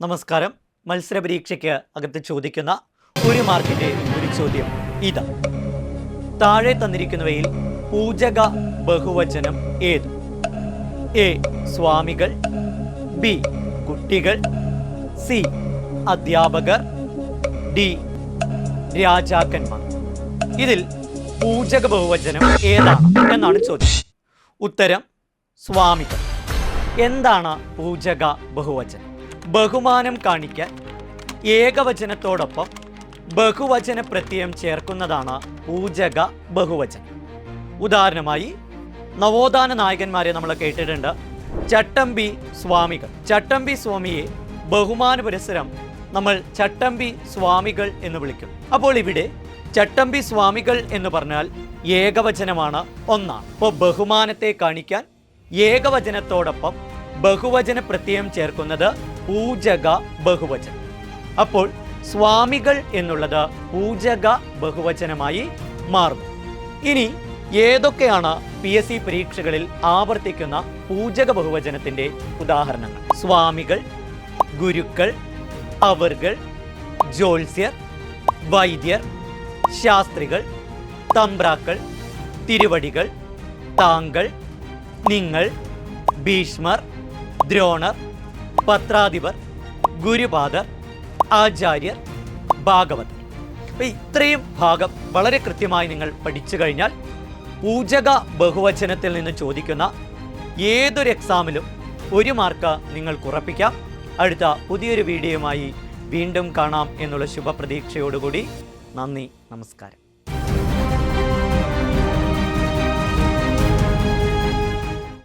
നമസ്കാരം. മത്സരപരീക്ഷയ്ക്ക് അകത്ത് ചോദിക്കുന്ന ഒരു മാർക്കിന്റെ ഒരു ചോദ്യം ഇതാ. താഴെ തന്നിരിക്കുന്നവയിൽ പൂജക ബഹുവചനം ഏത്? എ സ്വാമികൾ, ബി കുട്ടികൾ, സി അധ്യാപകർ, ഡി രാജാക്കന്മാർ. ഇതിൽ പൂജക ബഹുവചനം ഏതാണ് എന്നാണ് ചോദ്യം. ഉത്തരം സ്വാമികൾ. എന്താണ് പൂജക ബഹുവചനം? ബഹുമാനം കാണിക്കാൻ ഏകവചനത്തോടൊപ്പം ബഹുവചന പ്രത്യയം ചേർക്കുന്നതാണ് പൂജക ബഹുവചനം. ഉദാഹരണമായി നവോത്ഥാന നായകന്മാരെ നമ്മൾ കേട്ടിട്ടുണ്ട്. ചട്ടമ്പി സ്വാമികൾ. ചട്ടമ്പി സ്വാമിയെ ബഹുമാന പുരസ്സരം നമ്മൾ ചട്ടമ്പി സ്വാമികൾ എന്ന് വിളിക്കും. അപ്പോൾ ഇവിടെ ചട്ടമ്പി സ്വാമികൾ എന്ന് പറഞ്ഞാൽ ഏകവചനമാണ്, ഒന്നാണ്. അപ്പോൾ ബഹുമാനത്തെ കാണിക്കാൻ ഏകവചനത്തോടൊപ്പം ബഹുവചന പ്രത്യയം ചേർക്കുന്നത് പൂജക ബഹുവചനം. അപ്പോൾ സ്വാമികൾ എന്നുള്ളത് പൂജക ബഹുവചനമായി മാറുന്നു. ഇനി ഏതൊക്കെയാണ് PSC പരീക്ഷകളിൽ ആവർത്തിക്കുന്ന പൂജക ബഹുവചനത്തിന്റെ ഉദാഹരണങ്ങൾ? സ്വാമികൾ, ഗുരുക്കൾ, അവർകൾ, ജ്യോത്സ്യർ, വൈദ്യർ, ശാസ്ത്രികൾ, തമ്പ്രാക്കൾ, തിരുവടികൾ, താങ്കൾ, നിങ്ങൾ, ഭീഷ്മർ, ദ്രോണർ, പത്രാധിപർ, ഗുരുപാദർ, ആചാര്യർ, ഭാഗവതർ. അപ്പം ഇത്രയും ഭാഗം വളരെ കൃത്യമായി നിങ്ങൾ പഠിച്ചു കഴിഞ്ഞാൽ പൂജക ബഹുവചനത്തിൽ നിന്ന് ചോദിക്കുന്ന ഏതൊരു എക്സാമിലും 1 മാർക്ക് നിങ്ങൾക്ക് ഉറപ്പിക്കാം. അടുത്ത പുതിയൊരു വീഡിയോയുമായി വീണ്ടും കാണാം എന്നുള്ള ശുഭപ്രതീക്ഷയോടുകൂടി നന്ദി, നമസ്കാരം.